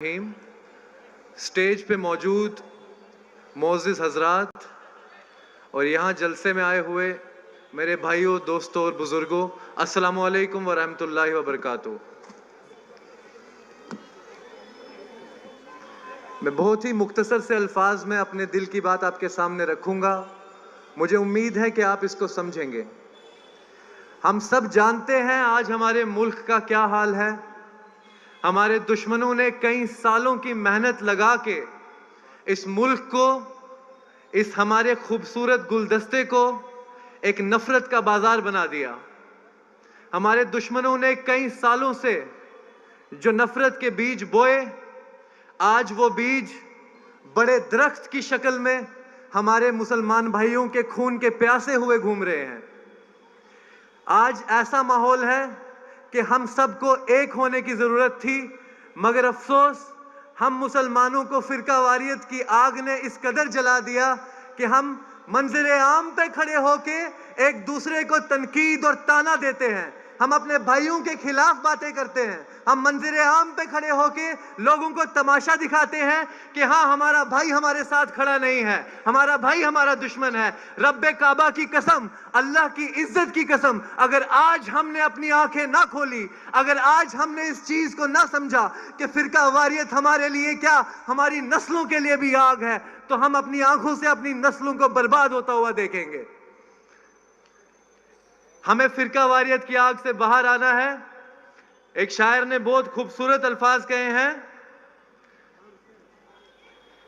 Stage पे मौजूद मोअज़्ज़िज़ हज़रात और यहाँ जलसे में आए हुए मेरे भाइयों, दोस्तों और बुजुर्गों, अस्सलामु अलैकुम व रहमतुल्लाहि व बरकातुहू। मैं बहुत ही मुख्तसर से अल्फाज में अपने दिल की बात आपके सामने रखूंगा। मुझे उम्मीद है कि आप इसको समझेंगे। हम सब जानते हैं आज हमारे मुल्क का क्या हाल है। हमारे दुश्मनों ने कई सालों की मेहनत लगा के इस मुल्क को, इस हमारे खूबसूरत गुलदस्ते को एक नफरत का बाजार बना दिया। हमारे दुश्मनों ने कई सालों से जो नफरत के बीज बोए, आज वो बीज बड़े दरख्त की शक्ल में हमारे मुसलमान भाइयों के खून के प्यासे हुए घूम रहे हैं। आज ऐसा माहौल है कि हम सबको एक होने की जरूरत थी, मगर अफसोस हम मुसलमानों को फिरकावारियत की आग ने इस कदर जला दिया कि हम मंजर आम पे खड़े होके एक दूसरे को तनकीद और ताना देते हैं। हम अपने भाइयों के खिलाफ बातें करते हैं। हम मंजर आम पे खड़े होके लोगों को तमाशा दिखाते हैं कि हाँ, हमारा भाई हमारे साथ खड़ा नहीं है, हमारा भाई हमारा दुश्मन है। रब्बे काबा की कसम, अल्लाह की इज्जत की कसम, अगर आज हमने अपनी आंखें ना खोली, अगर आज हमने इस चीज को ना समझा कि फिरका वारियत हमारे लिए क्या, हमारी नस्लों के लिए भी आग है, तो हम अपनी आंखों से अपनी नस्लों को बर्बाद होता हुआ देखेंगे। हमें फिरका वारियत की आग से बाहर आना है। एक शायर ने बहुत खूबसूरत अल्फाज कहे हैं,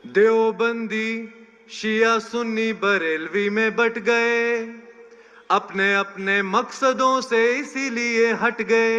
देवबंदी शिया सुन्नी बरेलवी में बट गए, अपने अपने मकसदों से इसीलिए हट गए।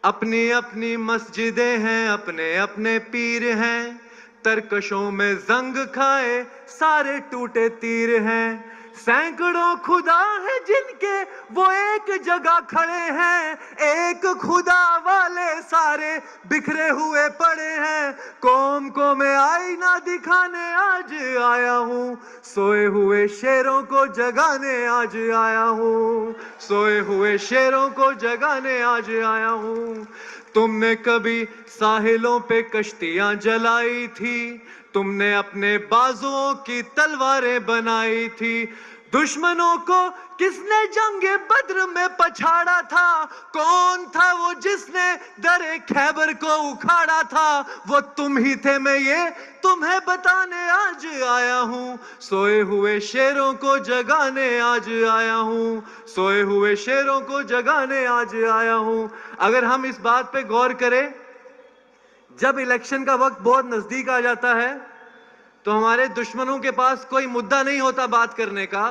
अपनी अपनी मस्जिदें हैं, अपने अपने पीर हैं, तरकशों में जंग खाए सारे टूटे तीर हैं। सैकड़ों खुदा है जिनके वो एक जगह खड़े हैं, एक खुदा वाले सारे बिखरे हुए पड़े हैं। कौम को मैं आईना दिखाने आज आया हूँ, सोए हुए शेरों को जगाने आज आया हूँ, सोए हुए शेरों को जगाने आज आया हूँ। तुमने कभी साहिलों पे कश्तियां जलाई थी, तुमने अपने बाजुओं की तलवारें बनाई थी। दुश्मनों को किसने जंगे बद्र में पछाड़ा था, कौन था वो जिसने दरे खैबर को उखाड़ा था, वो तुम ही थे, मैं ये तुम्हें बताने आज आया हूँ, सोए हुए शेरों को जगाने आज आया हूँ, सोए हुए शेरों को जगाने आज आया हूँ। अगर हम इस बात पे गौर करें, जब इलेक्शन का वक्त बहुत नजदीक आ जाता है तो हमारे दुश्मनों के पास कोई मुद्दा नहीं होता बात करने का,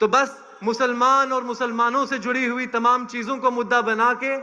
तो बस मुसलमान और मुसलमानों से जुड़ी हुई तमाम चीजों को मुद्दा बना के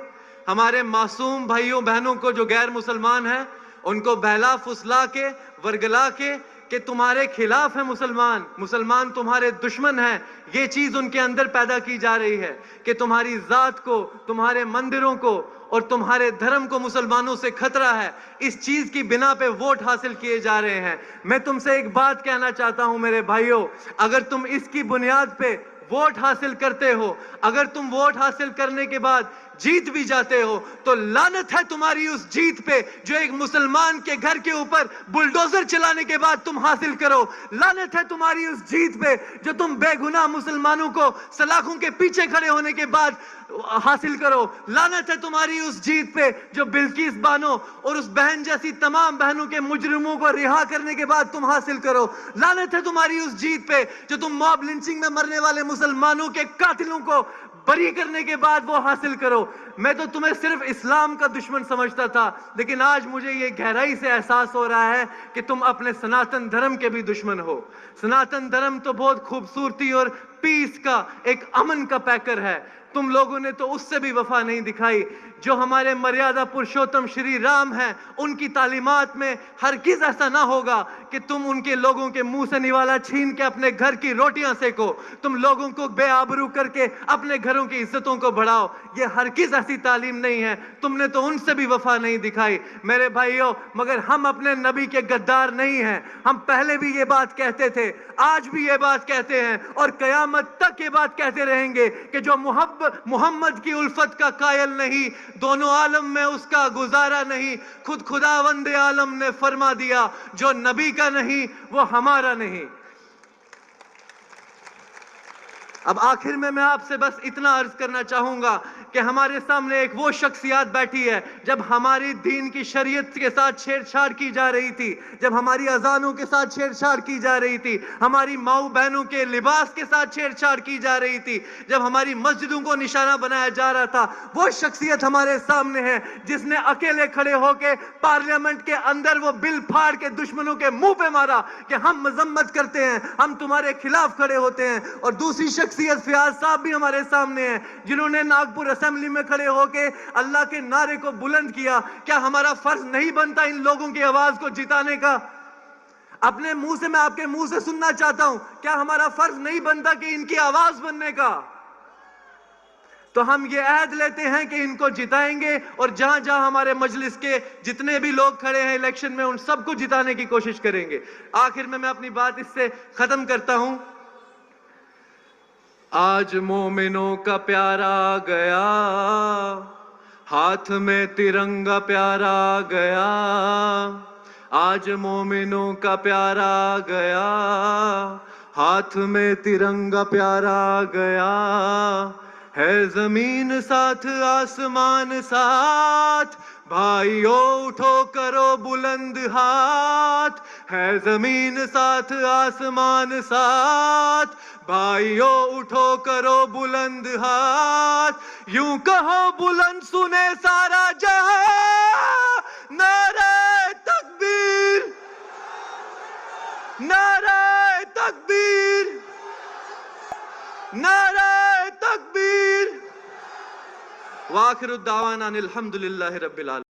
हमारे मासूम भाइयों बहनों को जो गैर मुसलमान हैं उनको बहला फुसला के वर्गला के कि तुम्हारे खिलाफ है मुसलमान, मुसलमान तुम्हारे दुश्मन हैं, ये चीज उनके अंदर पैदा की जा रही है कि तुम्हारी जात को, तुम्हारे मंदिरों को और तुम्हारे धर्म को मुसलमानों से खतरा है। इस चीज की बिना पे वोट हासिल किए जा रहे हैं। मैं तुमसे एक बात कहना चाहता हूं मेरे भाइयों, अगर तुम इसकी बुनियाद पे वोट हासिल करते हो, अगर तुम वोट हासिल करने के बाद जीत भी जाते हो, तो लानत है तुम्हारी उस जीत पे जो एक मुसलमान के घर के ऊपर बुलडोजर चलाने के बाद तुम हासिल करो। लानत है तुम्हारी उस जीत पे जो तुम बेगुनाह मुसलमानों को सलाखों के पीछे खड़े होने के बाद हासिल करो। लानत है तुम्हारी उस जीत पे जो बिल्किस बानो और उस बहन जैसी तमाम बहनों के मुजरिमों को रिहा करने के बाद तुम हासिल करो। लानत है तुम्हारी उस जीत पे जो तुम मॉब लिंचिंग में मरने वाले मुसलमानों के कातिलों को बरी करने के बाद वो हासिल करो। मैं तो तुम्हें सिर्फ इस्लाम का दुश्मन समझता था, लेकिन आज मुझे ये गहराई से एहसास हो रहा है कि तुम अपने सनातन धर्म के भी दुश्मन हो। सनातन धर्म तो बहुत खूबसूरती और पीस का, एक अमन का पैकर है। तुम लोगों ने तो उससे भी वफा नहीं दिखाई। जो हमारे मर्यादा पुरुषोत्तम श्री राम हैं, उनकी तालीमात में हरगिज़ ऐसा ना होगा कि तुम उनके लोगों के मुंह से निवाला छीन के अपने घर की रोटियां सेको, तुम लोगों को बेआबरू करके अपने घरों की इज्जतों को बढ़ाओ। ये हरगिज़ ऐसी तालीम नहीं है। तुमने तो उनसे भी वफा नहीं दिखाई मेरे भाइयों। मगर हम अपने नबी के गद्दार नहीं हैं। हम पहले भी ये बात कहते थे, आज भी ये बात कहते हैं और कयामत तक ये बात कहते रहेंगे कि जो मोहम्मद की उल्फत का कायल नहीं, دونوں عالم میں اس کا گزارا نہیں. خود خداوند عالم نے فرما دیا جو نبی کا نہیں وہ ہمارا نہیں. اب آخر میں آپ سے بس اتنا عرض کرنا چاہوں گا کہ ہمارے سامنے ایک وہ شخصیات بیٹھی ہے جب ہماری دین کی شریعت کے ساتھ چھیڑ چھاڑ کی جا رہی تھی, جب ہماری اذانوں کے ساتھ چھیڑ چھاڑ کی جا رہی تھی, ہماری ماؤں بہنوں کے لباس کے ساتھ چھیڑ چھاڑ کی جا رہی تھی, جب ہماری مسجدوں کو نشانہ بنایا جا رہا تھا, وہ شخصیت ہمارے سامنے ہے جس نے اکیلے کھڑے ہو کے پارلیمنٹ کے اندر وہ بل پھاڑ کے دشمنوں کے منہ پہ مارا کہ ہم مذمت کرتے ہیں, ہم تمہارے خلاف کھڑے ہوتے ہیں. اور دوسری شخصیت فیاض صاحب بھی ہمارے سامنے ہیں جنہوں نے ناگپور اسمبلی میں کھڑے ہو کے اللہ کے نعرے کو بلند کیا. کیا ہمارا فرض نہیں بنتا ان لوگوں کی آواز کو جتانے کا؟ اپنے منہ سے, میں آپ کے منہ سے سننا چاہتا ہوں, کیا ہمارا فرض نہیں بنتا کہ ان کی آواز بننے کا؟ تو ہم یہ عہد لیتے ہیں کہ ان کو جتائیں گے, اور جہاں جہاں ہمارے مجلس کے جتنے بھی لوگ کھڑے ہیں الیکشن میں ان سب کو جتانے کی کوشش کریں گے. آخر میں اپنی بات اس سے ختم کرتا ہوں. آج مومنوں کا پیارا آ گیا, ہاتھ میں ترنگا پیارا آ گیا. آج مومنوں کا پیارا آ گیا, ہاتھ میں ترنگا پیارا آ گیا. ہے زمین ساتھ آسمان ساتھ, بھائیو اٹھو کرو بلند ہاتھ. ہے زمین ساتھ آسمان ساتھ, بھائیو اٹھو کرو بلند ہاتھ. یوں کہو بلند سنے سارا جہاں, نعرہ تکبیر, نعرہ تکبیر, نعرہ تکبیر. وآخر الدعوانا ان الحمدللہ رب العالمین.